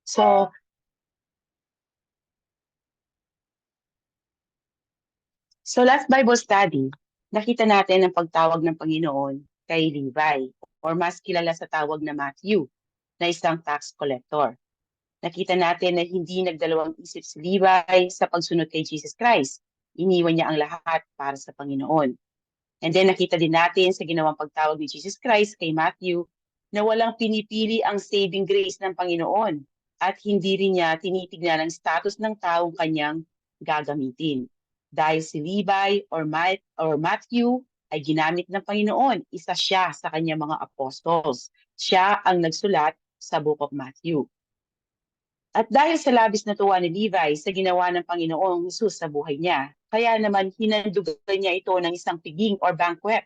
So last Bible study, nakita natin ang pagtawag ng Panginoon kay Levi, or mas kilala sa tawag na Matthew, na isang tax collector. Nakita natin na hindi nagdalawang isip si Levi sa pagsunod kay Jesus Christ. Iniwan niya ang lahat para sa Panginoon. And then nakita din natin sa ginawang pagtawag ni Jesus Christ kay Matthew na walang pinipili ang saving grace ng Panginoon at hindi rin niya tinitignan ang status ng taong kanyang gagamitin. Dahil si Levi or Matthew ay ginamit ng Panginoon, isa siya sa kanyang mga apostles. Siya ang nagsulat sa Book of Matthew. At dahil sa labis na tuwa ni Levi sa ginawa ng Panginoong Jesus sa buhay niya, kaya naman hinandugan niya ito ng isang piging or banquet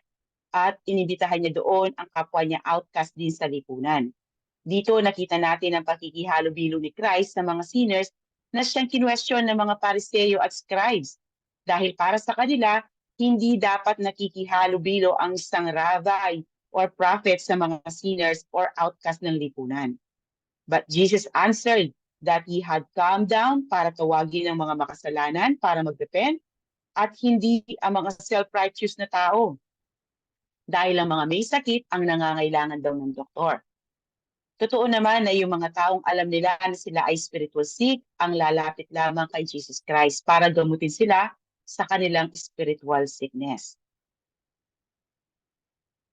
at inibitahan niya doon ang kapwa niya outcast din sa lipunan. Dito nakita natin ang pakikihalo-bilo ni Christ sa mga sinners na siyang kinwestiyon ng mga Pariseo at scribes. Dahil para sa kanila, hindi dapat nakikihalo-bilo ang isang rabbi or prophet sa mga sinners or outcast ng lipunan. But Jesus answered that He had come down para tawagin ang mga makasalanan para mag-repent at hindi ang mga self-righteous na tao. Dahil ang mga may sakit ang nangangailangan daw ng doktor. Totoo naman na yung mga taong alam nila na sila ay spiritual sick ang lalapit lamang kay Jesus Christ para gamutin sila sa kanilang spiritual sickness.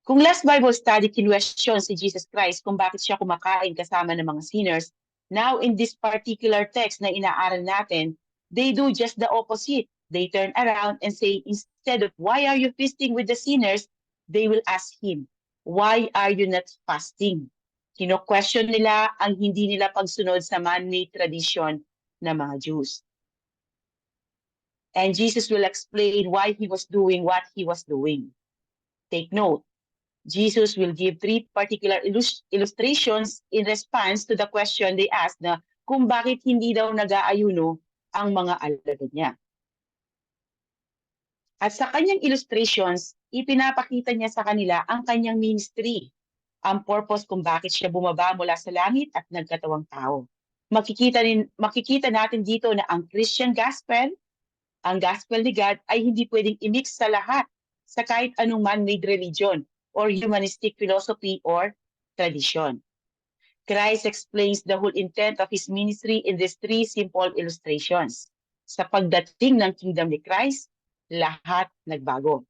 Kung last Bible study, kinwestiyon si Jesus Christ kung bakit siya kumakain kasama ng mga sinners, now in this particular text na inaaral natin, they do just the opposite. They turn around and say, instead of, why are you feasting with the sinners? They will ask him, why are you not fasting? Kino-question nila ang hindi nila pagsunod sa man-made tradition ng mga Jews. And Jesus will explain why he was doing what he was doing. Take note, Jesus will give three particular illustrations in response to the question they asked na kung bakit hindi daw nag-aayuno ang mga alagad niya. At sa kanyang illustrations, ipinapakita niya sa kanila ang kanyang ministry, ang purpose kung bakit siya bumaba mula sa langit at nagkatawang tao. Makikita natin dito na ang Christian gospel, ang gospel ni God ay hindi pwedeng i-mix sa lahat sa kahit anong man-made religion or humanistic philosophy or tradition. Christ explains the whole intent of his ministry in these three simple illustrations. Sa pagdating ng kingdom ni Christ, lahat nagbago.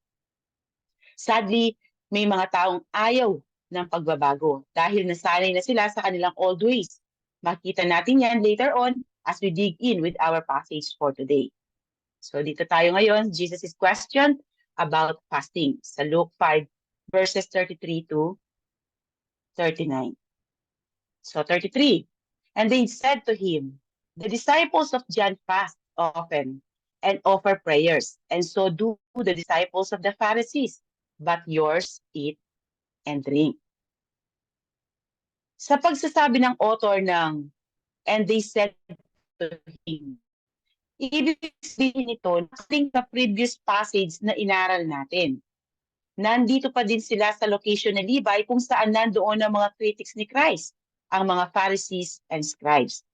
Sadly, may mga taong ayaw ng pagbabago dahil nasanay na sila sa kanilang old ways. Makita natin yan later on as we dig in with our passage for today. So dito tayo ngayon, Jesus' question about fasting sa Luke 5 verses 33 to 39. So 33, and they said to him, the disciples of John fast often and offer prayers, and so do the disciples of the Pharisees, but yours eat and drink. Sa pagsasabi ng author ng, and they said to him, ibig sabihin nito, nakating sa previous passage na inaral natin. Nandito pa din sila sa location ni Levi kung saan nandoon ang mga critics ni Christ, ang mga Pharisees and scribes.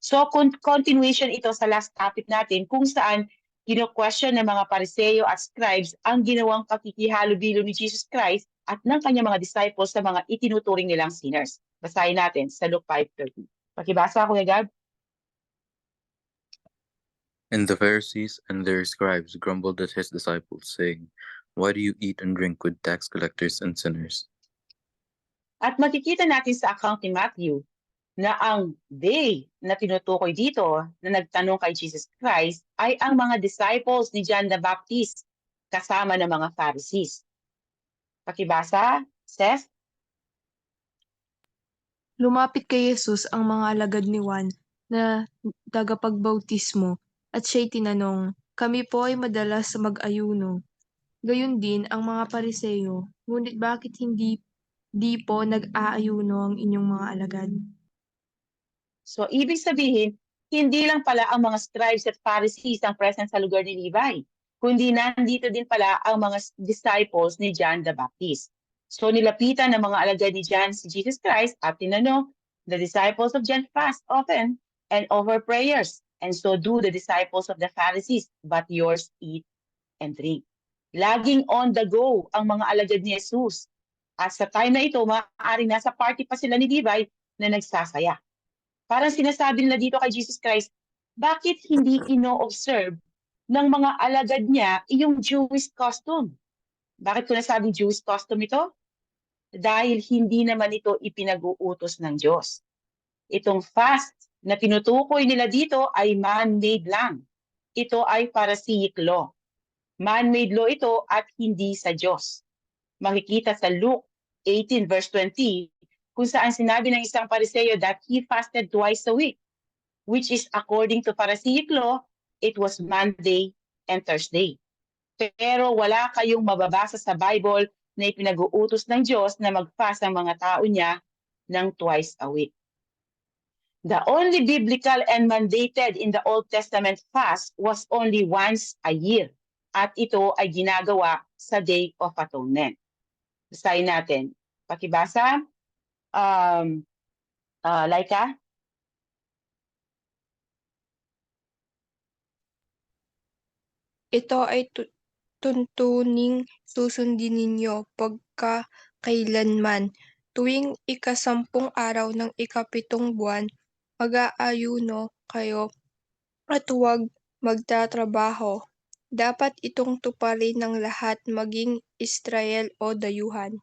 So, continuation ito sa last topic natin kung saan kino-question ng mga Pariseo at scribes ang ginawang pakikihalo-bilo ni Jesus Christ at ng kanyang mga disciples sa mga itinuturing nilang sinners. Basahin natin sa Luke 5:30. Pakibasa ako, Gab. And the Pharisees and their scribes grumbled at his disciples, saying, why do you eat and drink with tax collectors and sinners? At makikita natin sa account ni Matthew na ang they na tinutukoy dito na nagtanong kay Jesus Christ ay ang mga disciples ni John the Baptist kasama ng mga Pharisees. Pakibasa, Seth? Lumapit kay Jesus ang mga alagad ni Juan na tagapagbautismo at siya'y tinanong, kami po ay madalas mag-ayuno. Gayon din ang mga Pariseo, ngunit bakit hindi po nag-aayuno ang inyong mga alagad? So, ibig sabihin, hindi lang pala ang mga scribes at Pharisees ang present sa lugar ni Levi, kundi nandito din pala ang mga disciples ni John the Baptist. So, nilapitan ng mga alagad ni John si Jesus Christ at tinanong, The disciples of John fast often and offer prayers, and so do the disciples of the Pharisees, but yours eat and drink. Laging on the go ang mga alagad ni Jesus. At sa time na ito, maaaring nasa party pa sila ni Levi na nagsasaya. Parang sinasabi nila dito kay Jesus Christ, bakit hindi ino-observe ng mga alagad niya yung Jewish custom? Bakit ko nasabing Jewish custom ito? Dahil hindi naman ito ipinag-uutos ng Diyos. Itong fast na tinutukoy nila dito ay man-made lang. Ito ay Pharisaic law. Man-made law ito at hindi sa Diyos. Makikita sa Luke 18 verse 20 kung saan sinabi ng isang Pariseo that he fasted twice a week, which is according to Pharisaic law, it was Monday and Thursday. Pero wala kayong mababasa sa Bible na ipinag-uutos ng Diyos na mag-fast ang mga tao niya ng twice a week. The only biblical and mandated in the Old Testament fast was only once a year. At ito ay ginagawa sa Day of Atonement. Basahin natin. Pakibasa. Laika? Ito ay tuntuning susundin ninyo pagkakailanman. Tuwing ika-10 araw ng ika-7 buwan, mag-aayuno kayo at huwag magtatrabaho. Dapat itong tuparin ng lahat maging Israel o dayuhan.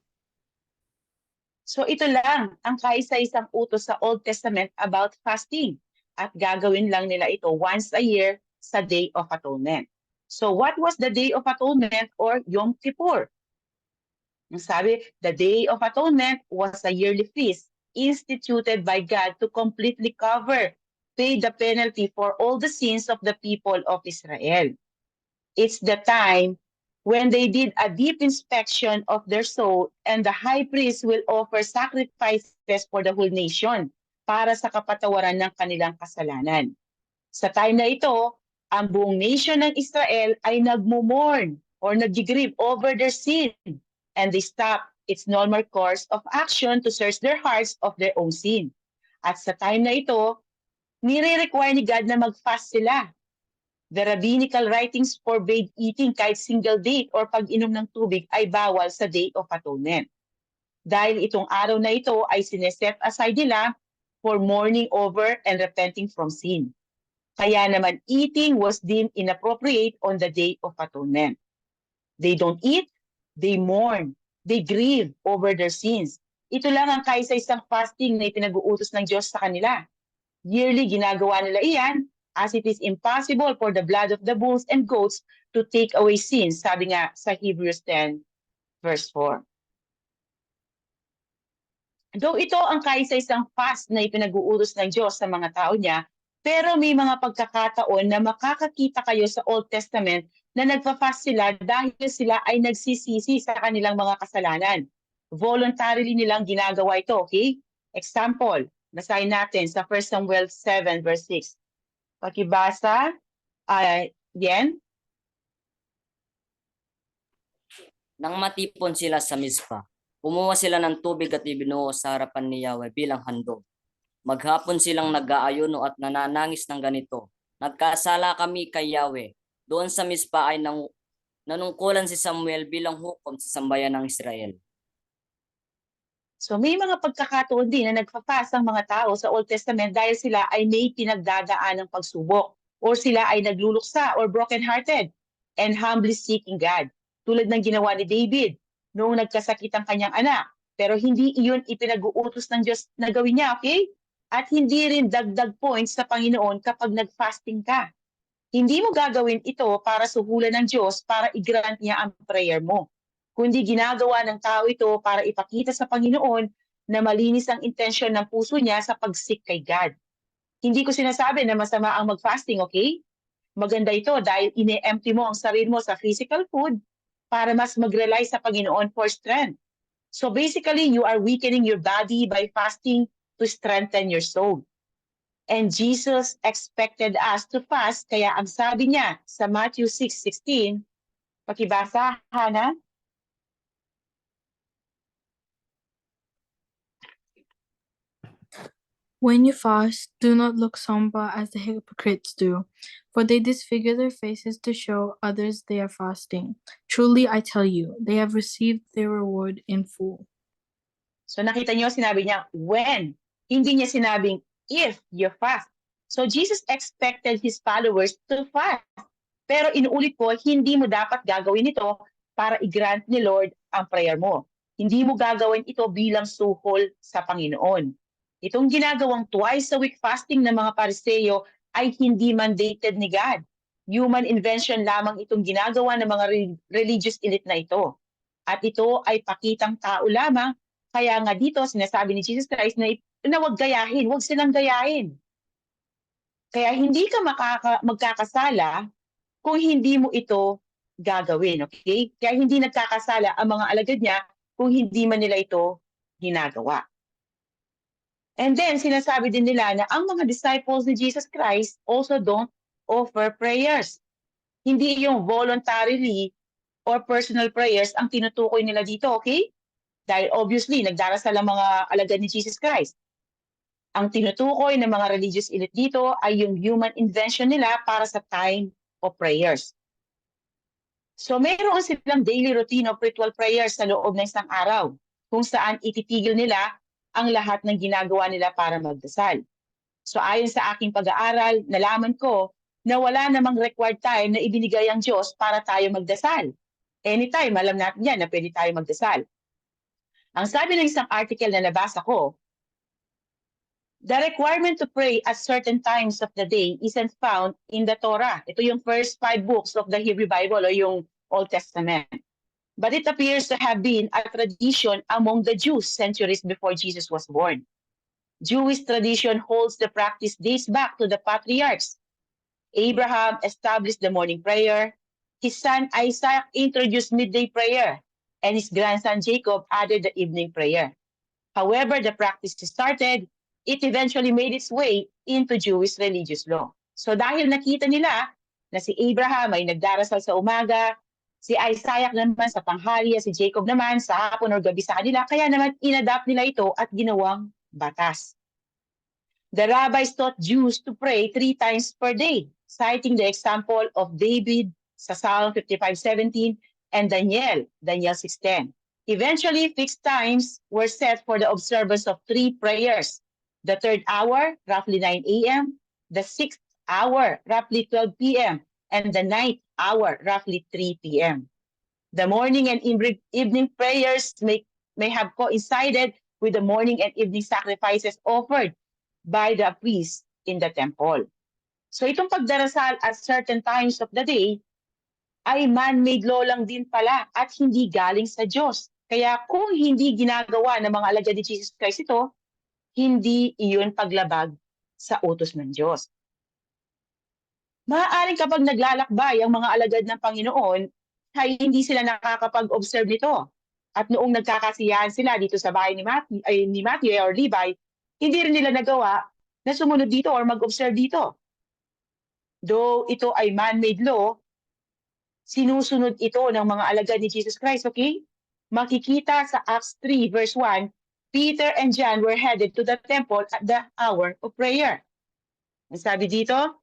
So ito lang ang kaisa-isang utos sa Old Testament about fasting. At gagawin lang nila ito once a year sa Day of Atonement. So what was the Day of Atonement or Yom Kippur? Ang sabi, the Day of Atonement was a yearly feast instituted by God to completely pay the penalty for all the sins of the people of Israel. It's the time when they did a deep inspection of their soul and the high priest will offer sacrifices for the whole nation para sa kapatawaran ng kanilang kasalanan. Sa time na ito, ang buong nation ng Israel ay nagmo-mourn or nag-grieve over their sin and they stop its normal course of action to search their hearts of their own sin. At sa time na ito, nire-require ni God na mag-fast sila. The rabbinical writings forbade eating kahit single date or pag-inom ng tubig ay bawal sa Day of Atonement. Dahil itong araw na ito ay sineset aside nila for mourning over and repenting from sin. Kaya naman eating was deemed inappropriate on the Day of Atonement. They don't eat, they mourn, they grieve over their sins. Ito lang ang kaisa-isang fasting na ipinag-uutos ng Diyos sa kanila. Yearly ginagawa nila iyan as it is impossible for the blood of the bulls and goats to take away sins, sabi nga sa Hebrews 10 verse 4. Though ito ang kaisa-isang fast na ipinag-uutos ng Diyos sa mga tao niya, pero may mga pagkakataon na makakakita kayo sa Old Testament na nagpa-fast sila dahil sila ay nagsisisi sa kanilang mga kasalanan. Voluntarily nilang ginagawa ito, okay? Example, basahin natin sa 1 Samuel 7 verse 6. Pakibasa, Yen? Nang matipon sila sa Mizpa, kumuha sila ng tubig at ibinuo sa harapan ni Yahweh bilang handog. Maghapon silang nag-aayuno at nananangis ng ganito, nagkasala kami kay Yahweh. Doon sa Mizpa ay nanungkulan si Samuel bilang hukom sa sambayan ng Israel. So may mga pagkakataon din na nagpa-fast ang mga tao sa Old Testament dahil sila ay may pinagdadaan ng pagsubok or sila ay nagluluksa or broken-hearted and humbly seeking God. Tulad ng ginawa ni David noong nagkasakit ang kanyang anak. Pero hindi iyon ipinag-uutos ng Diyos na gawin niya, okay? At hindi rin dagdag points sa Panginoon kapag nag-fasting ka. Hindi mo gagawin ito para suhulan ng Diyos para i-grant niya ang prayer mo. Kundi ginagawa ng tao ito para ipakita sa Panginoon na malinis ang intensyon ng puso niya sa pag-seek kay God. Hindi ko sinasabi na masama ang mag-fasting, okay? Maganda ito dahil ine-empty mo ang sarili mo sa physical food para mas mag-rely sa Panginoon for strength. So basically, you are weakening your body by fasting to strengthen your soul. And Jesus expected us to fast, kaya ang sabi niya sa Matthew 6:16, pakibasa, Hana? When you fast, do not look somber as the hypocrites do, for they disfigure their faces to show others they are fasting. Truly, I tell you, they have received their reward in full. So nakita niyo, sinabi niya, when. Hindi niya sinabing, if you fast. So Jesus expected his followers to fast. Pero inuulit ko, hindi mo dapat gagawin ito para i-grant ni Lord ang prayer mo. Hindi mo gagawin ito bilang suhol sa Panginoon. Itong ginagawang twice a week fasting ng mga Pariseo ay hindi mandated ni God. Human invention lamang itong ginagawa ng mga religious elite na ito. At ito ay pakitang tao lamang. Kaya nga dito, sinasabi ni Jesus Christ na huwag gayahin, huwag silang gayahin. Kaya hindi ka magkakasala kung hindi mo ito gagawin, okay? Kaya hindi nagkakasala ang mga alagad niya kung hindi man nila ito ginagawa. And then, sinasabi din nila na ang mga disciples ni Jesus Christ also don't offer prayers. Hindi yung voluntarily or personal prayers ang tinutukoy nila dito, okay? Dahil obviously, nagdarasal ang mga alagad ni Jesus Christ. Ang tinutukoy ng mga religious elite dito ay yung human invention nila para sa time of prayers. So mayroon silang daily routine of ritual prayers sa loob ng isang araw kung saan ititigil nila ang lahat ng ginagawa nila para magdasal. So ayon sa aking pag-aaral, nalaman ko na wala namang required time na ibinigay ang Diyos para tayo magdasal. Anytime, alam natin yan na pwede tayo magdasal. Ang sabi ng isang article na nabasa ko, the requirement to pray at certain times of the day isn't found in the Torah. Ito yung first 5 books of the Hebrew Bible o yung Old Testament. But it appears to have been a tradition among the Jews centuries before Jesus was born. Jewish tradition holds the practice dates back to the patriarchs. Abraham established the morning prayer. His son Isaac introduced midday prayer. And his grandson Jacob added the evening prayer. However, the practice started, it eventually made its way into Jewish religious law. So dahil nakita nila na si Abraham ay nagdarasal sa umaga, si Isaac naman sa tanghali, si Jacob naman sa hapon o gabi sa kanila, kaya naman inadapt nila ito at ginawang batas. The rabbis taught Jews to pray 3 times per day, citing the example of David sa Psalm 55:17 and Daniel 6:10. Eventually, fixed times were set for the observance of 3 prayers. The 3rd hour, roughly 9 a.m., the 6th hour, roughly 12 p.m., and the 9th hour, roughly 3 p.m. The morning and evening prayers may have coincided with the morning and evening sacrifices offered by the priest in the temple. So itong pagdarasal at certain times of the day ay man-made law lang din pala at hindi galing sa Diyos. Kaya kung hindi ginagawa ng mga alagad ni Jesus Christ ito, hindi iyon paglabag sa utos ng Diyos. Maaaring kapag naglalakbay ang mga alagad ng Panginoon, ay hindi sila nakakapag-observe nito. At noong nagkakasiyahan sila dito sa bahay ni Matthew or Levi, hindi rin nila nagawa na sumunod dito or mag-observe dito. Though ito ay man-made law, sinusunod ito ng mga alagad ni Jesus Christ, okay? Makikita sa Acts 3 verse 1, Peter and John were headed to the temple at the hour of prayer. Ang sabi dito,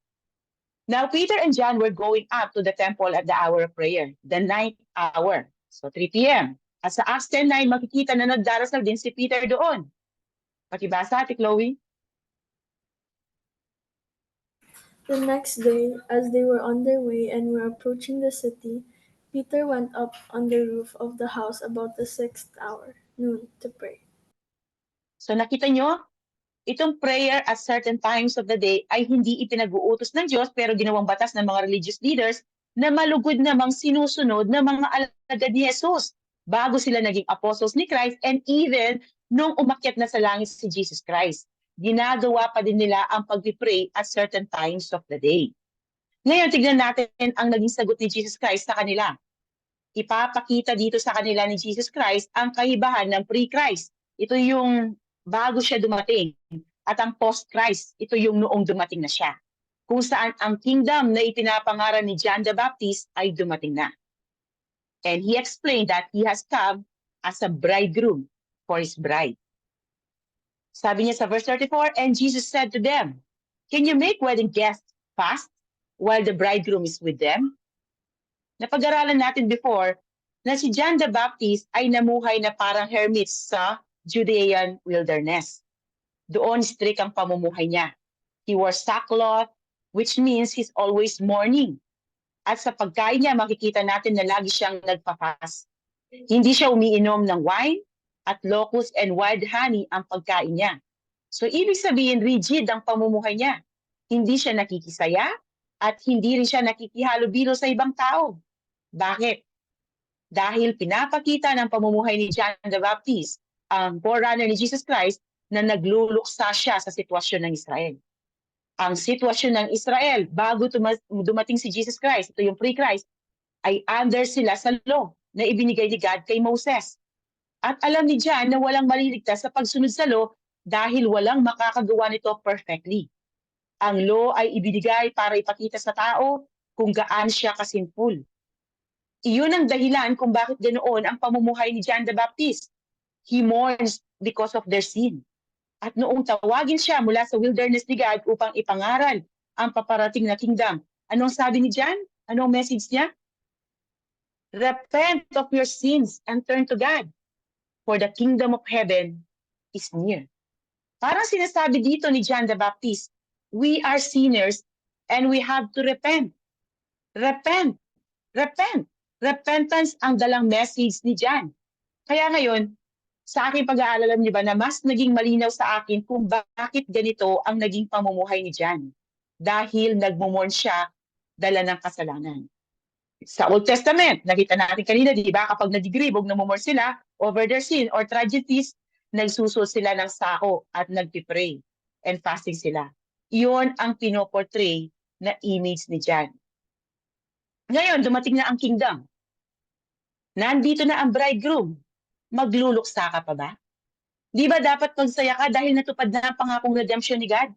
now Peter and John were going up to the temple at the hour of prayer, the 9th hour, so 3 p.m. At sa Acts 10:9, makikita na nagdarasal din si Peter doon. Pakibasa, Ate Chloe. The next day, as they were on their way and were approaching the city, Peter went up on the roof of the house about the 6th hour, noon, to pray. So nakita nyo, itong prayer at certain times of the day ay hindi ipinag-uutos ng Diyos pero ginawang batas ng mga religious leaders na malugod namang sinusunod ng mga alagad ni Jesus bago sila naging apostles ni Christ and even nung umakyat na sa langit si Jesus Christ. Ginagawa pa din nila ang pag-pray at certain times of the day. Ngayon, tignan natin ang naging sagot ni Jesus Christ sa kanila. Ipapakita dito sa kanila ni Jesus Christ ang kaibahan ng pre-Christ. Ito yung bago siya dumating. At ang post-Christ, ito yung noong dumating na siya. Kung saan ang kingdom na ipinapangaral ni John the Baptist ay dumating na. And he explained that he has come as a bridegroom for his bride. Sabi niya sa verse 34, and Jesus said to them, can you make wedding guests fast while the bridegroom is with them? Napag-aralan natin before na si John the Baptist ay namuhay na parang hermit sa Judean wilderness. Doon strict ang pamumuhay niya. He wore sackcloth, which means he's always mourning. At sa pagkain niya, makikita natin na lagi siyang nagpa-fast. Hindi siya umiinom ng wine at locust and wild honey ang pagkain niya. So ibig sabihin, rigid ang pamumuhay niya. Hindi siya nakikisaya at hindi rin siya nakikihalubilo sa ibang tao. Bakit? Dahil pinapakita ng pamumuhay ni John the Baptist, ang forerunner ni Jesus Christ, na nagluluksa siya sa sitwasyon ng Israel. Ang sitwasyon ng Israel, bago dumating si Jesus Christ, ito yung pre-Christ, ay under sila sa law na ibinigay ni God kay Moses. At alam ni John na walang maliligtas sa pagsunod sa law dahil walang makakagawa nito perfectly. Ang law ay ibinigay para ipakita sa tao kung gaano siya kasinful. Iyon ang dahilan kung bakit ganoon ang pamumuhay ni John the Baptist. He mourns because of their sin. At noong tawagin siya mula sa wilderness ni God upang ipangaral ang paparating na kingdom, anong sabi ni John? Anong message niya? Repent of your sins and turn to God, for the kingdom of heaven is near. Parang sinasabi dito ni John the Baptist, we are sinners and we have to repent. Repent. Repent. Repentance ang dalang message ni John. Kaya ngayon, sa aking pag-aaral, alam niyo ba na mas naging malinaw sa akin kung bakit ganito ang naging pamumuhay ni John. Dahil nagmumon siya dala ng kasalanan. Sa Old Testament, nakita natin kanina, di ba, kapag nadigribog, namumon sila over their sin or tragedies, nagsusuot sila ng sako at nagpipray and fasting sila. Iyon ang pinoportray na image ni John. Ngayon, dumating na ang kingdom. Nandito na ang bridegroom. Magluluksa ka pa ba? Di ba dapat magsaya ka dahil natupad na ang pangakong redemption ni God?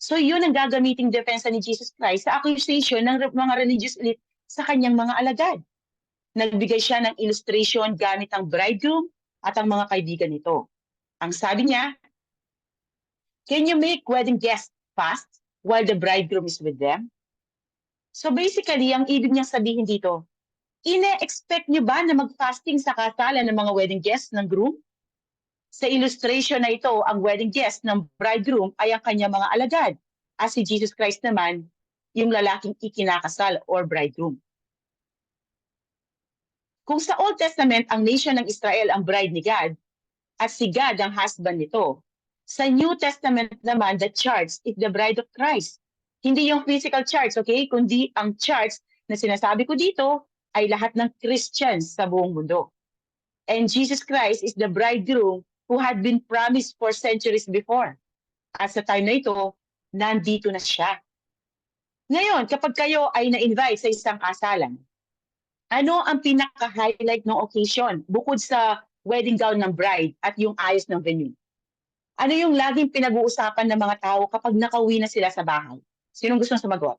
So yun ang gagamiting depensa ni Jesus Christ sa accusation ng mga religious elite sa kanyang mga alagad. Nagbigay siya ng illustration gamit ang bridegroom at ang mga kaibigan nito. Ang sabi niya, can you make wedding guests fast while the bridegroom is with them? So basically, ang ibig niyang sabihin dito, ine-expect niyo ba na mag-fasting sa kasalan ng mga wedding guests ng groom? Sa illustration na ito, ang wedding guest ng bridegroom ay ang kanyang mga alagad. As si Jesus Christ naman, yung lalaking ikinakasal or bridegroom. Kung sa Old Testament, ang nation ng Israel ang bride ni God at si God ang husband nito, sa New Testament naman, the church is the bride of Christ. Hindi yung physical church, okay? Kundi ang church na sinasabi ko dito ay lahat ng Christians sa buong mundo. And Jesus Christ is the bridegroom who had been promised for centuries before. At sa time na ito, nandito na siya. Ngayon, kapag kayo ay na-invite sa isang kasalan, ano ang pinaka-highlight ng occasion bukod sa wedding gown ng bride at yung ayos ng venue? Ano yung laging pinag-uusapan ng mga tao kapag nakauwi na sila sa bahay? Sinong gustong sumagot?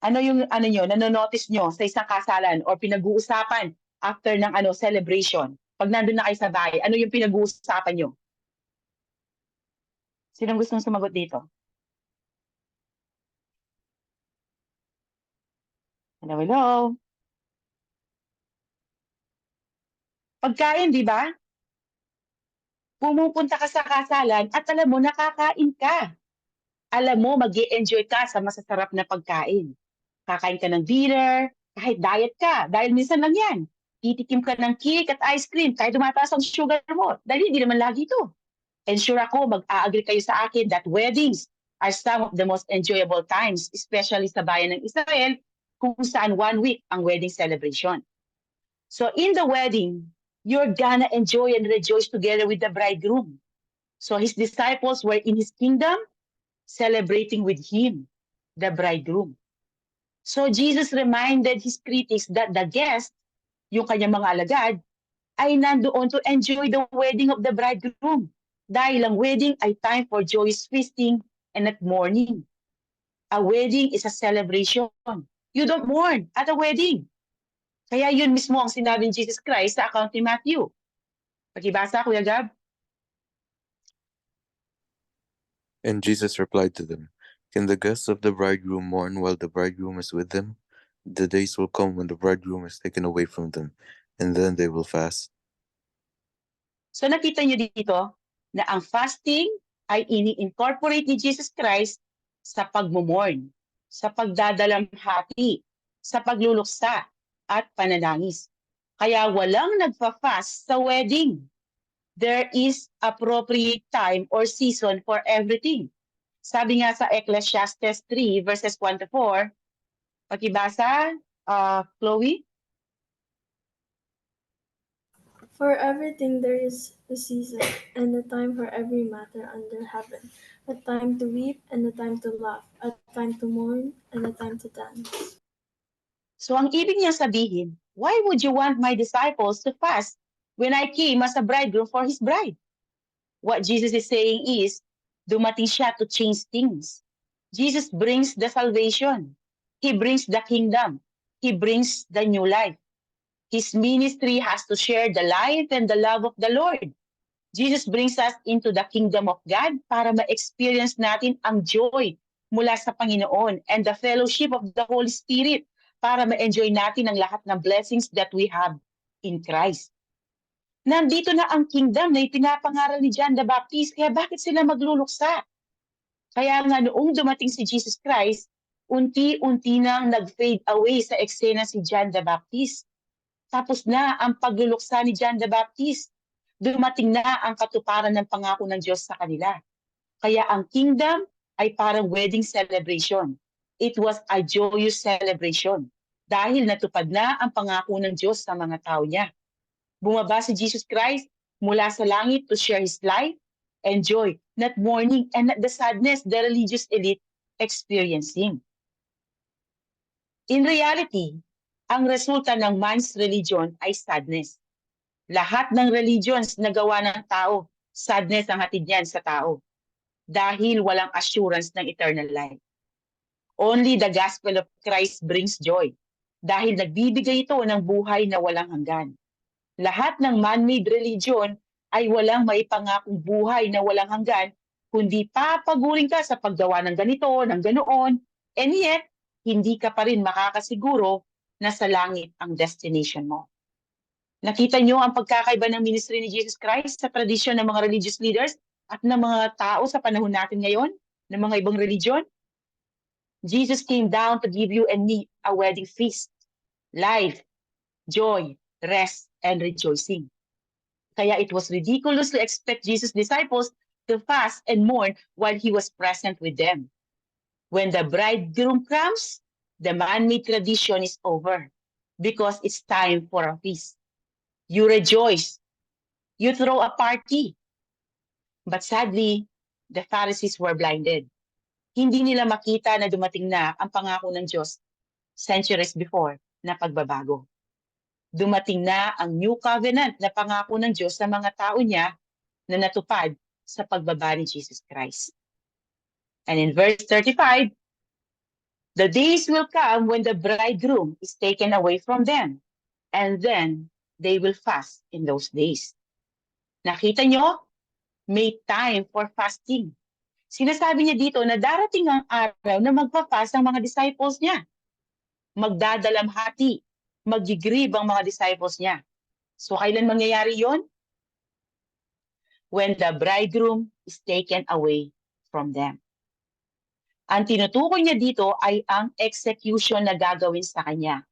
Ano yung nanonotice nyo sa isang kasalan or pinag-uusapan after ng celebration? Pag nandun na kayo sa bahay, ano yung pinag-uusapan nyo? Sinong gustong sumagot dito? Hello, hello. Pagkain, di ba? Pumupunta ka sa kasalan at alam mo, nakakain ka. Alam mo, mag-i-enjoy ka sa masasarap na pagkain. Kakain ka ng dinner, kahit diet ka, dahil minsan lang yan. Titikim ka ng cake at ice cream, kahit tumataas ang sugar mo, dahil hindi naman lagi ito. And sure ako, mag-a-agree kayo sa akin that weddings are some of the most enjoyable times, especially sa bayan ng Israel, kung saan 1 week ang wedding celebration. So in the wedding, you're gonna enjoy and rejoice together with the bridegroom. So his disciples were in his kingdom, celebrating with him, the bridegroom. So Jesus reminded his critics that the guest, yung kanyang mga alagad, ay nandoon to enjoy the wedding of the bridegroom. Dahil ang wedding ay time for joyous feasting and not mourning. A wedding is a celebration. You don't mourn at a wedding. Kaya yun mismo ang sinabi ni Jesus Christ sa account ni Matthew. Pakibasa, Kuya Gab. And Jesus replied to them, Can the guests of the bridegroom mourn while the bridegroom is with them? The days will come when the bridegroom is taken away from them, and then they will fast. So nakita niyo dito na ang fasting ay ini-incorporate ni Jesus Christ sa pagmumorn, sa pagdadalamhati, sa pagluluksa at pananangis. Kaya walang nagfa-fast sa wedding. There is appropriate time or season for everything. Sabi nga sa Ecclesiastes 3 verses 1 to 4, pakibasa, Chloe? For everything there is a season, and a time for every matter under heaven, a time to weep and a time to laugh, a time to mourn and a time to dance. So ang ibig niya sabihin, why would you want my disciples to fast when I came as a bridegroom for his bride? What Jesus is saying is, dumating siya to change things. Jesus brings the salvation. He brings the kingdom. He brings the new life. His ministry has to share the life and the love of the Lord. Jesus brings us into the kingdom of God para ma-experience natin ang joy mula sa Panginoon and the fellowship of the Holy Spirit para ma-enjoy natin ang lahat ng blessings that we have in Christ. Nandito na ang kingdom na ipinapangaral ni John the Baptist, kaya bakit sila magluluksa? Kaya nga noong dumating si Jesus Christ, unti-unti nang nag-fade away sa eksena si John the Baptist. Tapos na ang pagluluksa ni John the Baptist. Dumating na ang katuparan ng pangako ng Diyos sa kanila. Kaya ang kingdom ay parang wedding celebration. It was a joyous celebration dahil natupad na ang pangako ng Diyos sa mga tao niya. Bumaba si Jesus Christ mula sa langit to share His life and joy, not mourning and not the sadness the religious elite experiencing. In reality, ang resulta ng man's religion ay sadness. Lahat ng religions na gawa ng tao, sadness ang hatid niyan sa tao dahil walang assurance ng eternal life. Only the gospel of Christ brings joy dahil nagbibigay ito ng buhay na walang hanggan. Lahat ng man-made religion ay walang maipangakong buhay na walang hanggan, kundi papagurin ka sa paggawa ng ganito, ng ganoon, and yet, hindi ka pa rin makakasiguro na sa langit ang destination mo. Nakita nyo ang pagkakaiba ng ministry ni Jesus Christ sa tradisyon ng mga religious leaders at ng mga tao sa panahon natin ngayon, ng mga ibang religion? Jesus came down to give you and me a wedding feast, life, joy, rest, and rejoicing. Kaya it was ridiculous to expect Jesus' disciples to fast and mourn while He was present with them. When the bridegroom comes, the man-made tradition is over because it's time for a feast. You rejoice. You throw a party. But sadly, the Pharisees were blinded. Hindi nila makita na dumating na ang pangako ng Diyos centuries before na pagbabago. Dumating na ang new covenant na pangako ng Diyos sa mga tao niya na natupad sa pagbaba ni Jesus Christ. And in verse 35, the days will come when the bridegroom is taken away from them, and then they will fast in those days. Nakita nyo? May time for fasting. Sinasabi niya dito na darating ang araw na magpa-fast ang mga disciples niya. Magdadalamhati, mag-grieve ang mga disciples niya. So kailan mangyayari yon? When the bridegroom is taken away from them. Ang tinutukoy niya dito ay ang execution na gagawin sa kanya.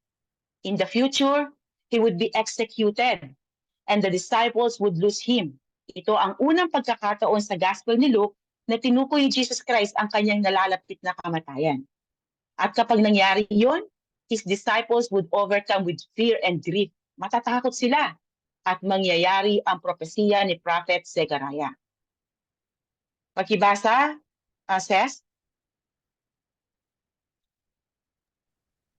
In the future, he would be executed and the disciples would lose him. Ito ang unang pagkakataon sa Gospel ni Luke na tinukoy ni Jesus Christ ang kanyang nalalapit na kamatayan. At kapag nangyari yon, his disciples would overcome with fear and grief. Matatakot sila at mangyayari ang propesiya ni Prophet Zechariah. Pakibasa, Ses?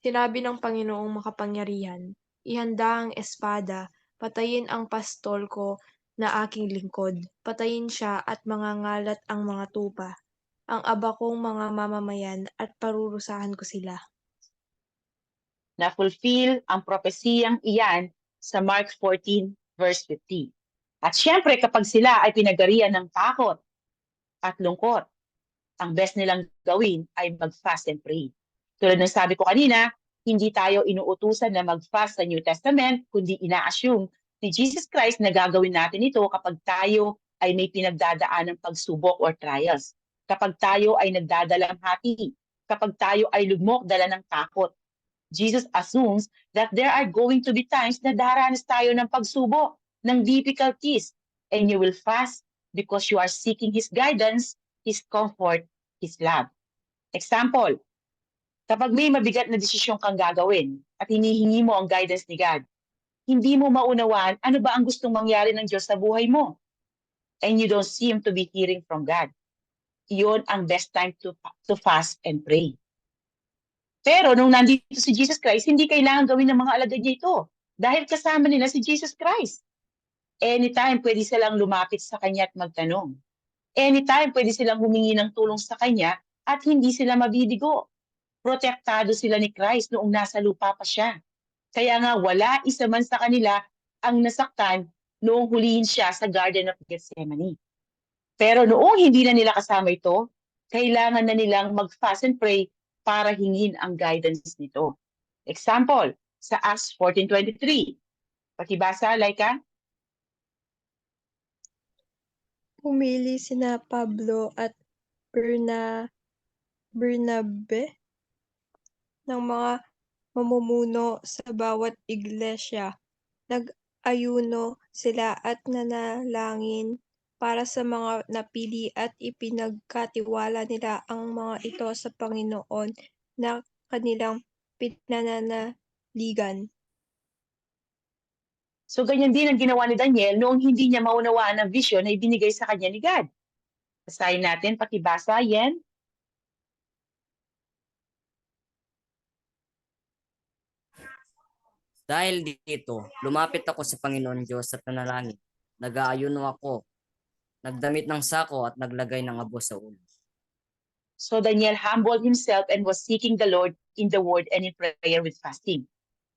Sinabi ng Panginoong makapangyarihan, ihanda ang espada, patayin ang pastol ko na aking lingkod, patayin siya at mangangalat ang mga tupa, ang aba kong mga mamamayan at parurusahan ko sila. Na-fulfill ang propesiyang iyan sa Mark 14 verse 50. At syempre kapag sila ay pinagarian ng takot at lungkot, ang best nilang gawin ay mag-fast and pray. Tulad ng sabi ko kanina, hindi tayo inuutusan na mag-fast sa New Testament, kundi ina-assume ni Jesus Christ na gagawin natin ito kapag tayo ay may pinagdadaan ng pagsubok or trials. Kapag tayo ay nagdadalamhati, kapag tayo ay lugmok dala ng takot. Jesus assumes that there are going to be times na daranas tayo ng pagsubok, ng difficulties, and you will fast because you are seeking His guidance, His comfort, His love. Example, kapag may mabigat na desisyon kang gagawin at hinihingi mo ang guidance ni God, hindi mo maunawaan ano ba ang gustong mangyari ng Diyos sa buhay mo. And you don't seem to be hearing from God. Iyon ang best time to fast and pray. Pero nung nandito si Jesus Christ, hindi kailangan gawin ng mga alagad niya ito. Dahil kasama nila si Jesus Christ. Anytime pwede silang lumapit sa Kanya at magtanong. Anytime pwede silang humingi ng tulong sa Kanya at hindi sila mabibigo. Protektado sila ni Christ noong nasa lupa pa siya. Kaya nga wala isa man sa kanila ang nasaktan noong hulihin siya sa Garden of Gethsemane. Pero noong hindi na nila kasama ito, kailangan na nilang mag-fast and pray para hingin ang guidance nito. Example, sa Acts 14:23. Pakibasa, Laika. Pumili sina Pablo at Bernabe ng mga mamumuno sa bawat iglesia. Nag-ayuno sila at nanalangin para sa mga napili at ipinagkatiwala nila ang mga ito sa Panginoon na kanilang pinananaligan. So ganyan din ang ginawa ni Daniel noong hindi niya maunawaan ang vision na ibinigay sa kanya ni God. Basahin natin, pakibasa, Yen. Dahil dito, lumapit ako sa Panginoon Diyos at nanalangin. Nag-aayuno ako, nagdamit ng sako at naglagay ng abo sa ulo. So Daniel humbled himself and was seeking the Lord in the word and in prayer with fasting.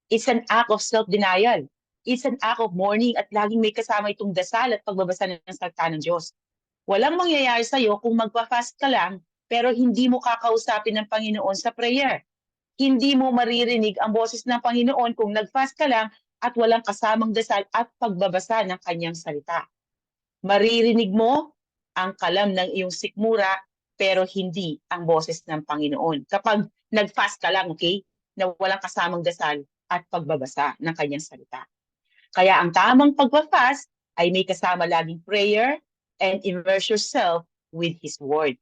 It's an act of self-denial. It's an act of mourning at laging may kasama itong dasal at pagbabasa ng salita ng Diyos. Walang mangyayari sa iyo kung magpa-fast ka lang pero hindi mo kakausapin ng Panginoon sa prayer. Hindi mo maririnig ang boses ng Panginoon kung nag-fast ka lang at walang kasamang dasal at pagbabasa ng kanyang salita. Maririnig mo ang kalam ng iyong sikmura pero hindi ang boses ng Panginoon. Kapag nag-fast ka lang, okay, na walang kasamang dasal at pagbabasa ng kanyang salita. Kaya ang tamang pagpa-fast ay may kasama laging prayer and immerse yourself with His Word.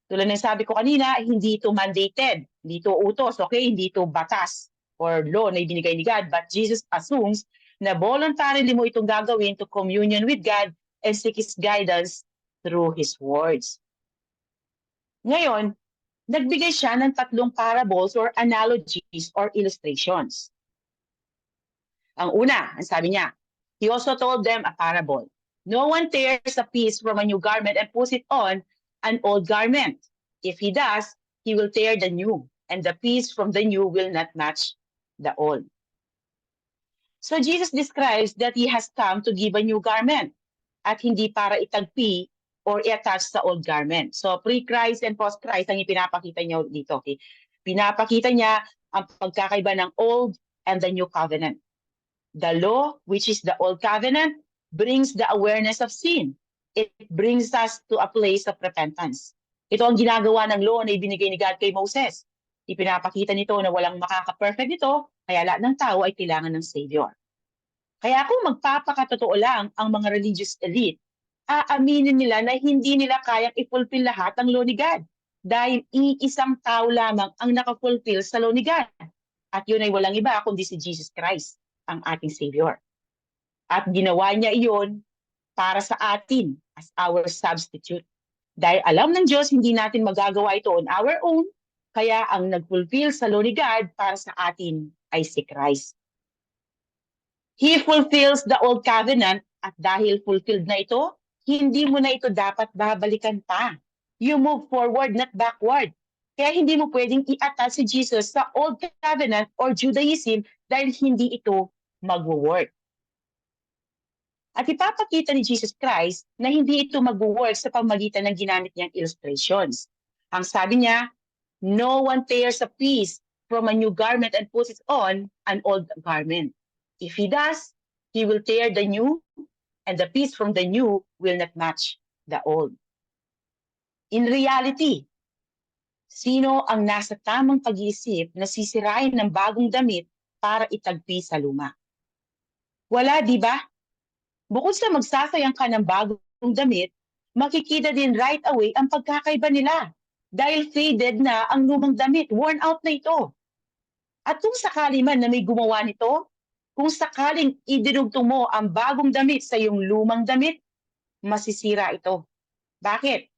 Tulad ng sabi ko kanina, hindi ito mandated, hindi ito utos, okay? Hindi ito batas or law na ibinigay ni God, but Jesus assumes na voluntarily mo itong gagawin to communion with God and seek His guidance through His words. Ngayon, nagbigay siya ng 3 parables or analogies or illustrations. Ang una, ang sabi niya, He also told them a parable. No one tears a piece from a new garment and puts it on an old garment. If he does, he will tear the new, and the piece from the new will not match the old. So Jesus describes that He has come to give a new garment at hindi para itagpi or i-attach sa old garment. So pre-Christ and post-Christ ang ipinapakita niya dito. Okay? Pinapakita niya ang pagkakaiba ng old and the new covenant. The law, which is the old covenant, brings the awareness of sin. It brings us to a place of repentance. Ito ang ginagawa ng law na ibinigay ni God kay Moses. Ipinapakita nito na walang makaka-perfect nito, kaya lahat ng tao ay kailangan ng Savior. Kaya kung magpapakatotoo lang ang mga religious elite, aaminin nila na hindi nila kayang i-fulfill lahat ng law ni God dahil iisang tao lamang ang naka-fulfill sa law ni God. At yun ay walang iba kundi si Jesus Christ, ang ating Savior. At ginawa niya iyon para sa atin as our substitute. Dahil alam ng Diyos, hindi natin magagawa ito on our own, kaya ang nag-fulfill sa law ni God para sa atin ay si Christ. He fulfills the old covenant at dahil fulfilled na ito, hindi mo na ito dapat babalikan pa. You move forward, not backward. Kaya hindi mo pwedeng i-attach si Jesus sa Old Covenant or Judaism dahil hindi ito mag-work. At ipapakita ni Jesus Christ na hindi ito mag-work sa pamamagitan ng ginamit niyang illustrations. Ang sabi niya, no one tears a piece from a new garment and puts it on an old garment. If he does, he will tear the new, and the piece from the new will not match the old. In reality, sino ang nasa tamang pag-iisip na sisirain ng bagong damit para itagpi sa luma? Wala, di ba? Bukod sa magsasayang ka ng bagong damit, makikita din right away ang pagkakaiba nila. Dahil faded na ang lumang damit, worn out na ito. At kung sakali man na may gumawa nito, kung sakaling idinugtong mo ang bagong damit sa iyong lumang damit, masisira ito. Bakit?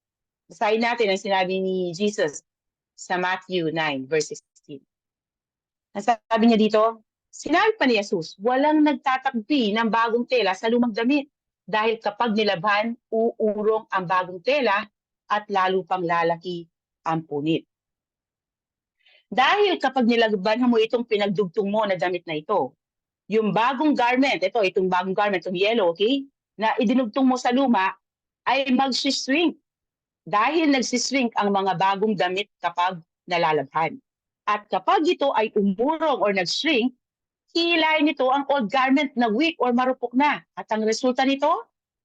Basahin natin ang sinabi ni Jesus sa Matthew 9, verse 16. Ang sabi niya dito, sinabi pa ni Jesus, walang nagtatagpi ng bagong tela sa lumang damit dahil kapag nilabhan, uurong ang bagong tela at lalo pang lalaki ang punit. Dahil kapag nilabhan mo itong pinagdugtong mo na damit na ito, yung bagong garment, itong bagong garment, itong yellow, okay, na idinugtong mo sa luma, ay magsishrink. Dahil nagsishrink ang mga bagong damit kapag nalalabhan. At kapag ito ay umurong or nag-shrink, hilahin nito ang old garment na weak or marupok na. At ang resulta nito,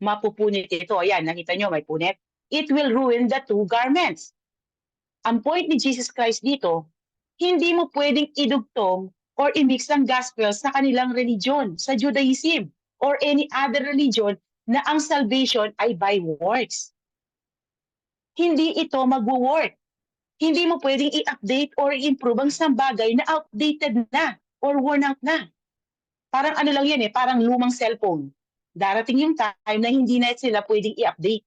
mapupunit ito. Ayan, nakita nyo, may punit. It will ruin the two garments. Ang point ni Jesus Christ dito, hindi mo pwedeng idugtong or imix ang gospel sa kanilang religion, sa Judaism, or any other religion na ang salvation ay by works. Hindi ito mag-work. Hindi mo pwedeng i-update or i-improve ang isang bagay na outdated na or worn out na. Parang ano lang yan parang lumang cellphone. Darating yung time na hindi na sila pwedeng i-update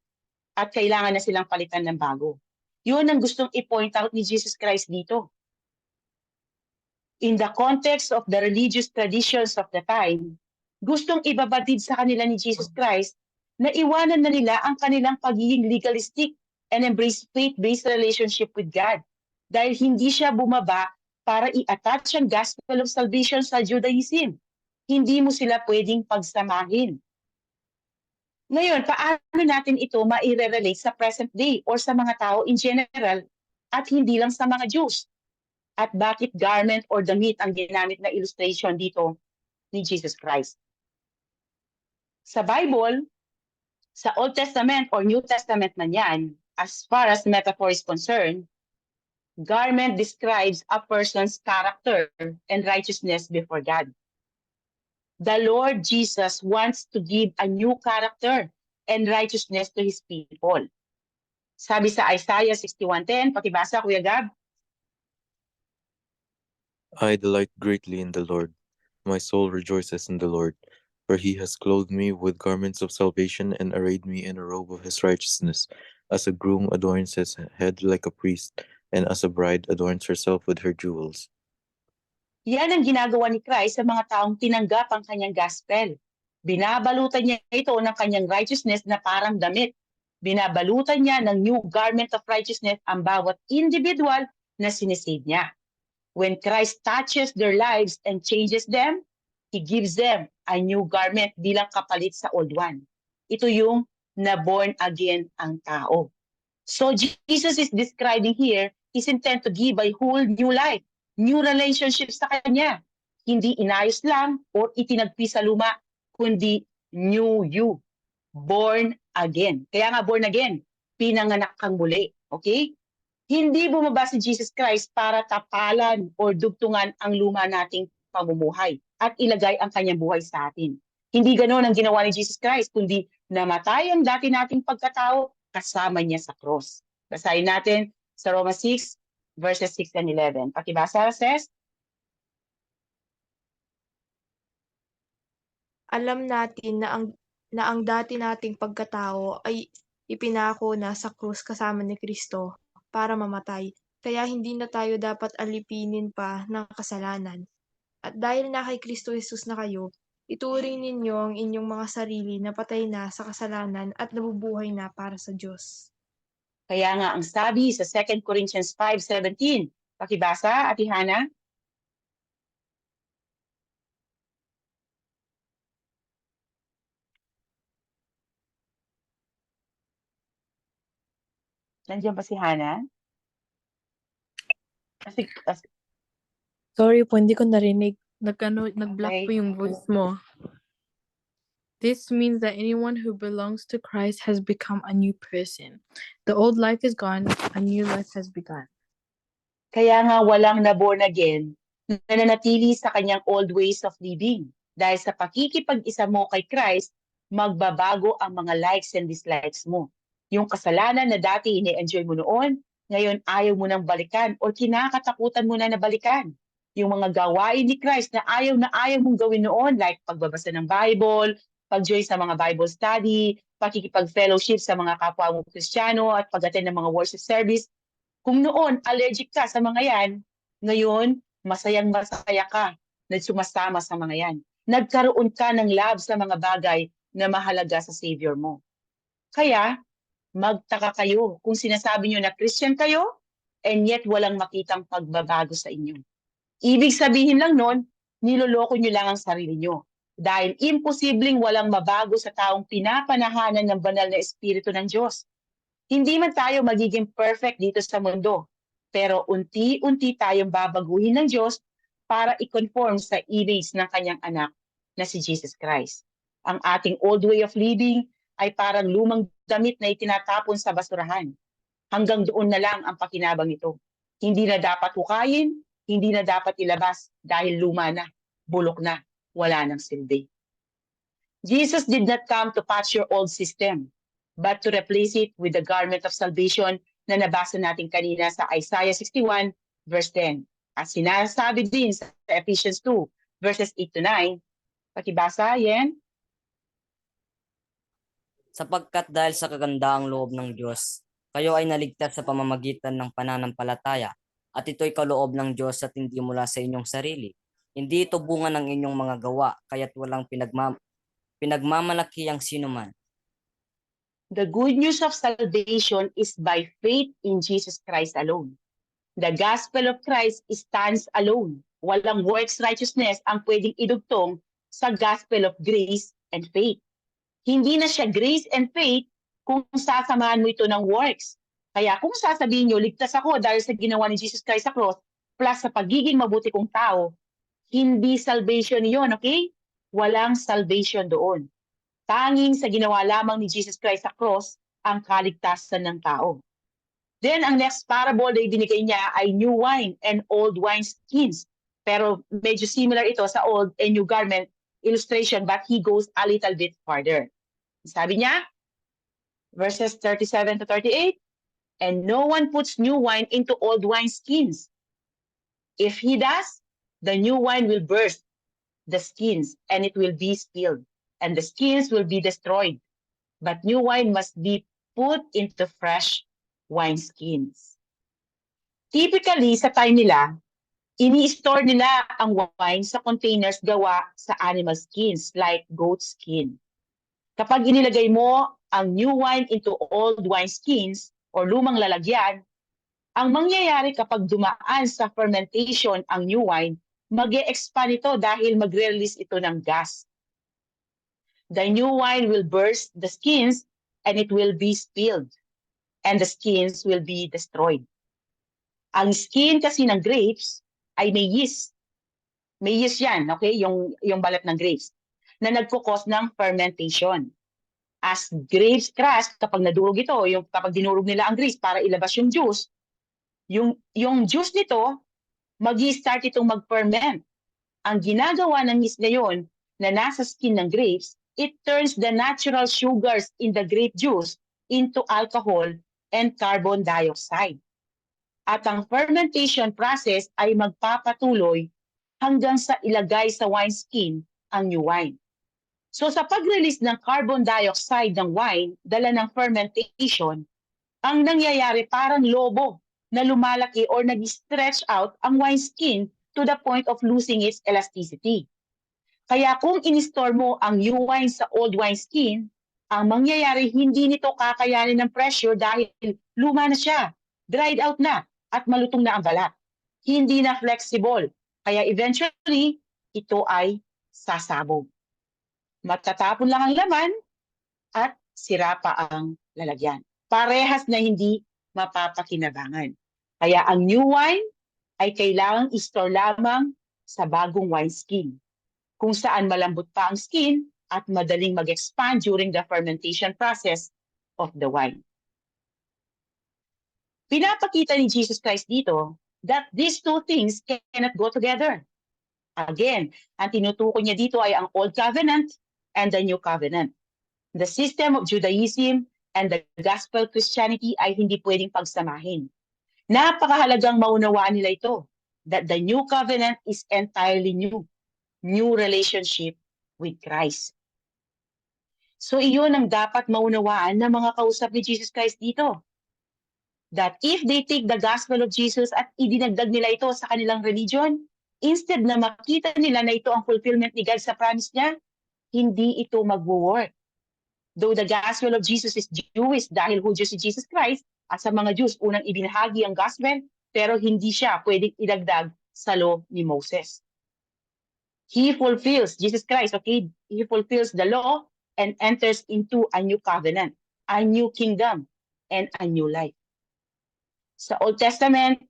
at kailangan na silang palitan ng bago. Yun ang gustong i-point out ni Jesus Christ dito. In the context of the religious traditions of the time, gustong ibabatid sa kanila ni Jesus Christ na iwanan na nila ang kanilang pagiging legalistic and embrace faith-based relationship with God. Dahil hindi siya bumaba para i-attach ang gospel of salvation sa Judaism. Hindi mo sila pwedeng pagsamahin. Ngayon, paano natin ito ma-relate sa present day or sa mga tao in general at hindi lang sa mga Jews? At bakit garment or damit ang ginamit na illustration dito ni Jesus Christ? Sa Bible, sa Old Testament or New Testament man yan, as far as metaphor is concerned, garment describes a person's character and righteousness before God. The Lord Jesus wants to give a new character and righteousness to His people. Sabi sa Isaiah 61:10, pakibasa Kuya Gab. I delight greatly in the Lord. My soul rejoices in the Lord, for he has clothed me with garments of salvation and arrayed me in a robe of his righteousness, as a groom adorns his head like a priest, and as a bride adorns herself with her jewels. Yan ang ginagawa ni Christ sa mga taong tinanggap ang kanyang gospel. Binabalutan niya ito ng kanyang righteousness na parang damit. Binabalutan niya ng new garment of righteousness ang bawat individual na sinisave niya. When Christ touches their lives and changes them, He gives them a new garment bilang kapalit sa old one. Ito yung na-born again ang tao. So Jesus is describing here His intent to give a whole new life, new relationships sa Kanya. Hindi inayos lang or itinagpi sa luma, kundi new you, born again. Kaya nga born again, pinanganak kang muli. Okay? Hindi bumaba si Jesus Christ para tapalan o dugtungan ang luma nating pamumuhay at ilagay ang kanyang buhay sa atin. Hindi ganoon ang ginawa ni Jesus Christ, kundi namatay ang dati nating pagkatao kasama niya sa cross. Basahin natin sa Romans 6, verses 6 and 11. Pakibasa, Ses. Alam natin na ang dati nating pagkatao ay ipinako na sa krus kasama ni Kristo para mamatay, kaya hindi na tayo dapat alipinin pa ng kasalanan. At dahil na kay Kristo Jesus na kayo, ituring ninyo ang inyong mga sarili na patay na sa kasalanan at nabubuhay na para sa Diyos. Kaya nga ang sabi sa 2 Corinthians 5:17, pakibasa, Ate Hana? Nandiyan ba si Hana? Kasi, Sorry po, hindi ko narinig. Nag-block Okay. po yung voice mo. This means that anyone who belongs to Christ has become a new person. The old life is gone, a new life has begun. Kaya nga walang na-born again na nananatili sa kanyang old ways of living. Dahil sa pakikipag-isa mo kay Christ, magbabago ang mga likes and dislikes mo. Yung kasalanan na dati ini-enjoy mo noon, ngayon ayaw mo nang balikan o kinakatakutan mo na balikan. Yung mga gawain ni Christ na ayaw mong gawin noon, like pagbabasa ng Bible, pag-join sa mga Bible study, pakikipag-fellowship sa mga kapwa mo Kristiyano at pag-attend ng mga worship service. Kung noon allergic ka sa mga yan, ngayon masayang-masaya ka na sumasama sa mga yan. Nagkaroon ka ng love sa mga bagay na mahalaga sa Savior mo. Kaya, magtaka kayo kung sinasabi nyo na Christian kayo and yet walang makitang pagbabago sa inyo. Ibig sabihin lang nun, niloloko nyo lang ang sarili nyo. Dahil imposibleng walang mabago sa taong pinapanahanan ng banal na Espiritu ng Diyos. Hindi man tayo magiging perfect dito sa mundo, pero unti-unti tayong babaguhin ng Diyos para i-conform sa image ng kanyang anak na si Jesus Christ. Ang ating old way of living ay parang lumang damit na itinatapon sa basurahan. Hanggang doon na lang ang pakinabang nito. Hindi na dapat hukayin, hindi na dapat ilabas dahil luma na, bulok na, wala nang silbi. Jesus did not come to patch your old system, but to replace it with the garment of salvation na nabasa natin kanina sa Isaiah 61 verse 10. At sinasabi din sa Ephesians 2 verses 8 to 9. Pakibasa, Yen. Sapagkat dahil sa kagandaang loob ng Diyos, kayo ay naligtas sa pamamagitan ng pananampalataya, at ito'y kaloob ng Diyos at hindi mula sa inyong sarili. Hindi ito bunga ng inyong mga gawa, kaya't walang pinagmamalaki ang sinuman. The good news of salvation is by faith in Jesus Christ alone. The gospel of Christ stands alone. Walang works righteousness ang pwedeng idugtong sa gospel of grace and faith. Hindi na siya grace and faith kung sasamahan mo ito ng works. Kaya kung sasabihin nyo, ligtas ako dahil sa ginawa ni Jesus Christ sa cross, plus sa pagiging mabuti kong tao, hindi salvation yun, okay? Walang salvation doon. Tanging sa ginawa lamang ni Jesus Christ sa cross ang kaligtasan ng tao. Then, ang next parable na ibinigay niya ay new wine and old wine skins. Pero medyo similar ito sa old and new garment illustration, but he goes a little bit farther. Sabi niya, verses 37 to 38, and no one puts new wine into old wine skins. If he does, the new wine will burst the skins, and it will be spilled, and the skins will be destroyed. But new wine must be put into fresh wine skins. Typically, sa time nila, ini-store nila ang wine sa containers gawa sa animal skins like goat skin. Kapag inilagay mo ang new wine into old wine skins o lumang lalagyan, ang mangyayari kapag dumaan sa fermentation ang new wine, mag-e-expand ito dahil magre-release ito ng gas. The new wine will burst the skins and it will be spilled and the skins will be destroyed. Ang skin kasi ng grapes ay may yeast. May yeast yan, okay? Yung balat ng grapes na nagkukos ng fermentation. As grapes crush, kapag nadurog ito, kapag dinurog nila ang grapes para ilabas yung juice, yung juice nito, mag-i-start itong mag-ferment. Ang ginagawa ng yeast ngayon na nasa skin ng grapes, it turns the natural sugars in the grape juice into alcohol and carbon dioxide. At ang fermentation process ay magpapatuloy hanggang sa ilagay sa wineskin ang new wine. So sa pag-release ng carbon dioxide ng wine, dala ng fermentation, ang nangyayari parang lobo na lumalaki or nag-stretch out ang wineskin to the point of losing its elasticity. Kaya kung in-store mo ang new wine sa old wineskin, Ang mangyayari, hindi nito kakayanin ng pressure dahil luma na siya, dried out na, at malutong na ang balat. Hindi na flexible. Kaya eventually, ito ay sasabog. Matatapon lang ang laman at sira pa ang lalagyan. Parehas na hindi mapapakinabangan. Kaya ang new wine ay kailangang i-store lamang sa bagong wineskin, kung saan malambot pa ang skin at madaling mag-expand during the fermentation process of the wine. Pinapakita ni Jesus Christ dito that these two things cannot go together. Again, ang tinutukoy niya dito ay ang Old Covenant and the New Covenant. The system of Judaism and the Gospel Christianity ay hindi pwedeng pagsamahin. Napakahalagang maunawaan nila ito, that the New Covenant is entirely new relationship with Christ. So iyon ang dapat maunawaan ng mga kausap ni Jesus Christ dito. That if they take the gospel of Jesus at idinagdag nila ito sa kanilang religion, instead na makita nila na ito ang fulfillment ni God sa promise niya, hindi ito mag-work. Though the gospel of Jesus is Jewish dahil Hudyo si Jesus Christ, at sa mga Jews unang ibinahagi ang gospel, pero hindi siya pwedeng idagdag sa law ni Moses. He fulfills, Jesus Christ, okay, he fulfills the law and enters into a new covenant, a new kingdom, and a new life. Sa Old Testament,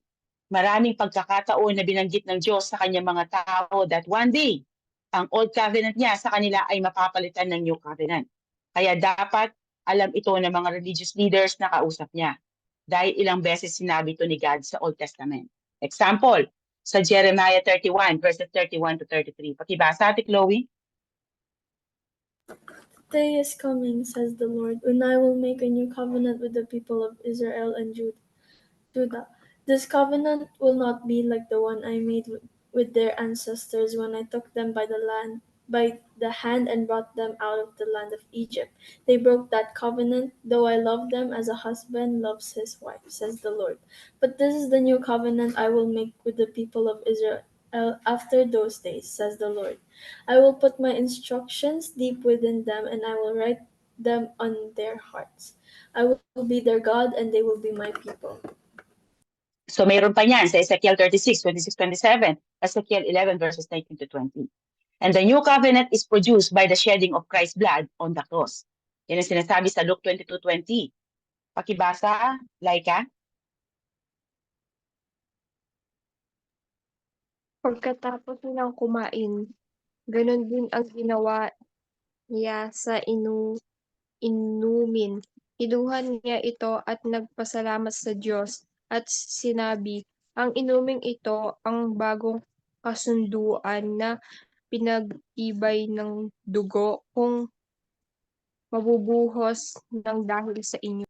maraming pagkakataon na binanggit ng Diyos sa kanyang mga tao that one day, ang Old Covenant niya sa kanila ay mapapalitan ng New Covenant. Kaya dapat alam ito ng mga religious leaders na kausap niya. Dahil ilang beses sinabi ito ni God sa Old Testament. Example, sa Jeremiah 31, verses 31 to 33. Pakibasa, Ate Chloe. The day is coming, says the Lord, when I will make a new covenant with the people of Israel and Judah. This covenant will not be like the one I made with their ancestors when I took them by the hand and brought them out of the land of Egypt. They broke that covenant, though I loved them as a husband loves his wife, says the Lord. But this is the new covenant I will make with the people of Israel after those days, says the Lord. I will put my instructions deep within them, and I will write them on their hearts. I will be their God, and they will be my people. So mayroon pa niyan sa Ezekiel 36, 26, 27, Ezekiel 11, verses 19 to 20. And the new covenant is produced by the shedding of Christ's blood on the cross. Yan ang sinasabi sa Luke 22:20. Pakibasa, Laika. Pagkatapos nilang kumain, ganon din ang ginawa niya sa inumin. Kinuha niya ito at nagpasalamat sa Diyos at sinabi, ang inuming ito ang bagong kasunduan na pinag-ibay ng dugo kung mabubuhos ng dahil sa inyo.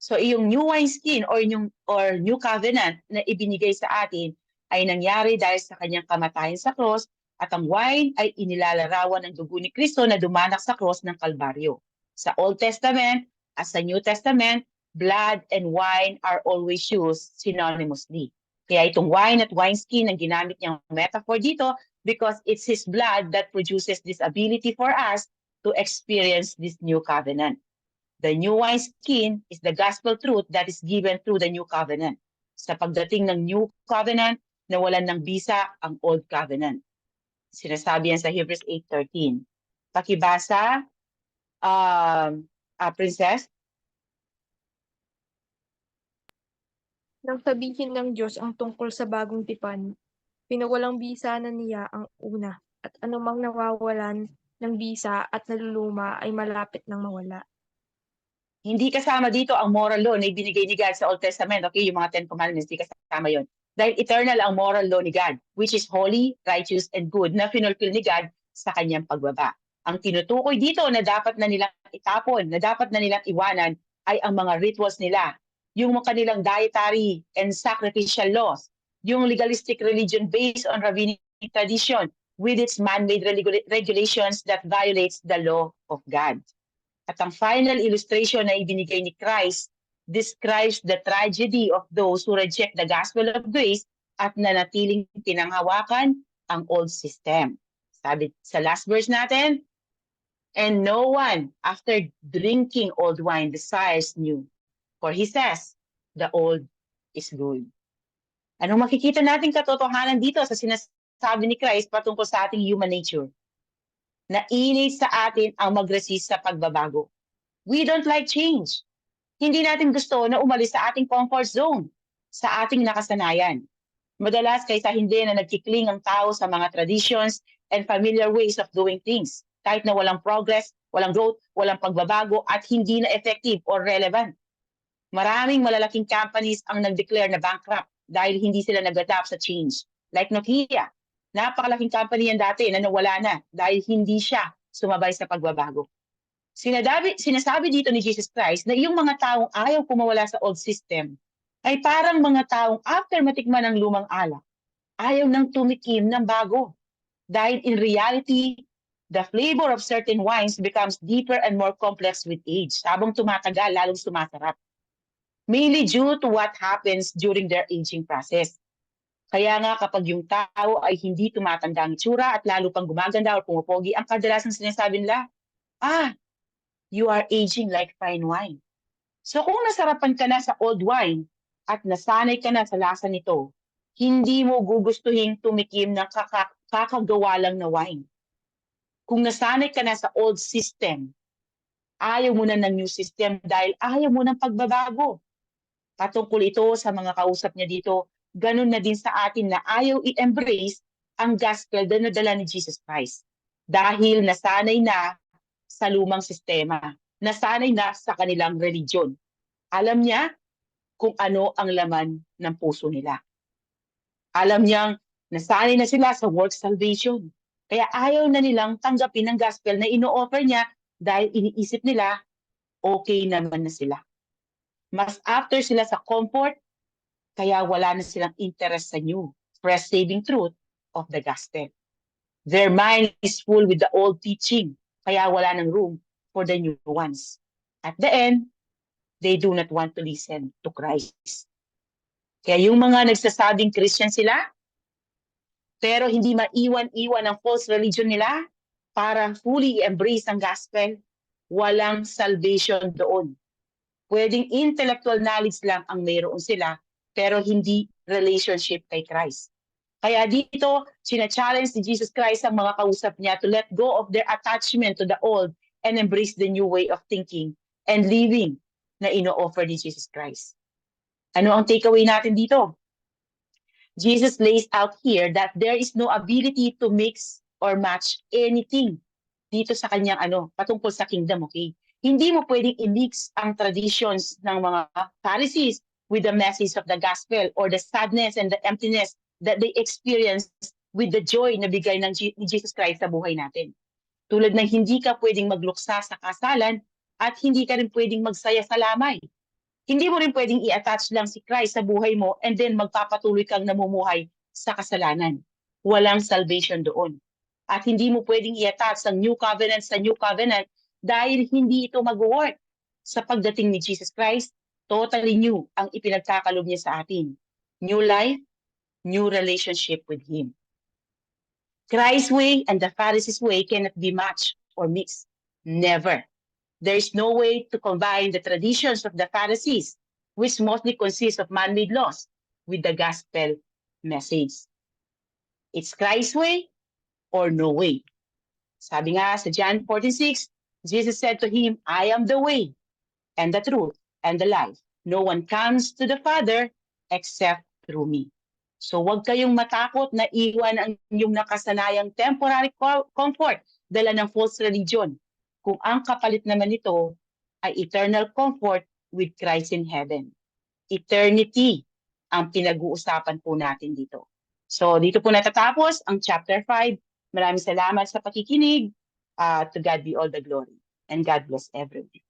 So yung new wineskin or new covenant na ibinigay sa atin ay nangyari dahil sa kanyang kamatayan sa cross, at ang wine ay inilalarawan ng dugo ni Kristo na dumanak sa cross ng Kalbaryo. Sa Old Testament as sa New Testament, blood and wine are always used synonymously. Kaya itong wine at wineskin ang ginamit niyang metaphor dito because it's His blood that produces this ability for us to experience this new covenant. The new wineskin is the gospel truth that is given through the new covenant. Sa pagdating ng new covenant, nawalan ng bisa ang old covenant. Sinasabi yan sa Hebrews 8:13. Pakibasa, Princess. Nang sabihin ng Diyos ang tungkol sa bagong tipan, pinawalang bisa na niya ang una, at anumang nawawalan ng bisa at naluluma ay malapit nang mawala. Hindi kasama dito ang moral law na ibinigay ni God sa Old Testament. Okay, yung mga 10 Commandments, hindi kasama yon. Dahil eternal ang moral law ni God, which is holy, righteous, and good, na finulfill ni God sa kanyang pagbaba. Ang tinutukoy dito na dapat na nilang itapon, na dapat na nilang iwanan, ay ang mga rituals nila, yung kanilang dietary and sacrificial laws, yung legalistic religion based on rabbinic tradition with its man-made regulations that violates the law of God. At ang final illustration na ibinigay ni Christ describes the tragedy of those who reject the gospel of grace at nanatiling pinanghawakan ang old system. Sabi sa last verse natin, And no one, after drinking old wine, desires new. For he says, the old is good. Anong makikita natin katotohanan dito sa sinasabi ni Christ patungkol sa ating human nature? Na innate sa atin ang mag-resist sa pagbabago. We don't like change. Hindi natin gusto na umalis sa ating comfort zone, sa ating nakasanayan. Madalas kaysa hindi na nagkikling ang tao sa mga traditions and familiar ways of doing things, kahit na walang progress, walang growth, walang pagbabago, at hindi na effective or relevant. Maraming malalaking companies ang nag-declare na bankrupt dahil hindi sila nag-adapt sa change. Like Nokia, napakalaking company yan dati na nawala na dahil hindi siya sumabay sa pagbabago. Sinasabi dito ni Jesus Christ na yung mga taong ayaw kumawala sa old system ay parang mga taong after matikman ng lumang alak, ayaw nang tumikim ng bago. Dahil in reality, the flavor of certain wines becomes deeper and more complex with age. Habang tumatagal, lalong sumasarap. Mainly due to what happens during their aging process. Kaya nga kapag yung tao ay hindi tumatanda ang itsura at lalo pang gumaganda o pumupogi, ang kadalasan sinasabi nila, you are aging like fine wine. So kung nasarapan ka na sa old wine at nasanay ka na sa lasa nito, hindi mo gugustuhin tumikim ng kakagawa lang na wine. Kung nasanay ka na sa old system, ayaw mo na ng new system dahil ayaw mo ng pagbabago. Patungkol ito sa mga kausap niya dito, ganun na din sa atin na ayaw i-embrace ang gospel na nadala ni Jesus Christ. Dahil nasanay na sa lumang sistema, nasanay na sa kanilang religion. Alam niya kung ano ang laman ng puso nila. Alam niyang nasanay na sila sa work salvation. Kaya ayaw na nilang tanggapin ang gospel na ino-offer niya dahil iniisip nila okay naman na sila. Mas after sila sa comfort, kaya wala na silang interest sa new, fresh saving truth of the gospel. Their mind is full with the old teaching, kaya wala ng room for the new ones. At the end, they do not want to listen to Christ. Kaya yung mga nagsasabing Christian sila, pero hindi maiwan-iwan ang false religion nila para fully embrace ang gospel, walang salvation doon. Pwedeng intellectual knowledge lang ang mayroon sila, pero hindi relationship kay Christ. Kaya dito, sina-challenge ni Jesus Christ ang mga kausap niya to let go of their attachment to the old and embrace the new way of thinking and living na ino-offer ni Jesus Christ. Ano ang takeaway natin dito? Jesus lays out here that there is no ability to mix or match anything dito sa kanyang patungkol sa kingdom, okay? Hindi mo pwedeng i-mix ang traditions ng mga Pharisees with the message of the gospel or the sadness and the emptiness that they experience with the joy na bigay ni Jesus Christ sa buhay natin. Tulad ng hindi ka pwedeng magluksa sa kasalan at hindi ka rin pwedeng magsaya sa lamay. Hindi mo rin pwedeng i-attach lang si Christ sa buhay mo and then magpapatuloy kang namumuhay sa kasalanan. Walang salvation doon. At hindi mo pwedeng i-attach ang new covenant sa new covenant dahil hindi ito mag-work. Sa pagdating ni Jesus Christ, totally new ang ipinagkakalob niya sa atin. New life, new relationship with Him. Christ's way and the Pharisees' way cannot be matched or mixed. Never. There is no way to combine the traditions of the Pharisees, which mostly consist of man-made laws, with the gospel message. It's Christ's way or no way. Sabi nga sa John 14:6, Jesus said to him, I am the way and the truth and the life. No one comes to the Father except through me. So huwag kayong matakot na iwan ang inyong nakasanayang temporary comfort dala ng false religion. Kung ang kapalit naman nito ay eternal comfort with Christ in heaven. Eternity ang pinag-uusapan po natin dito. So dito po natatapos ang chapter 5. Maraming salamat sa pakikinig. To God be all the glory. And God bless everyone.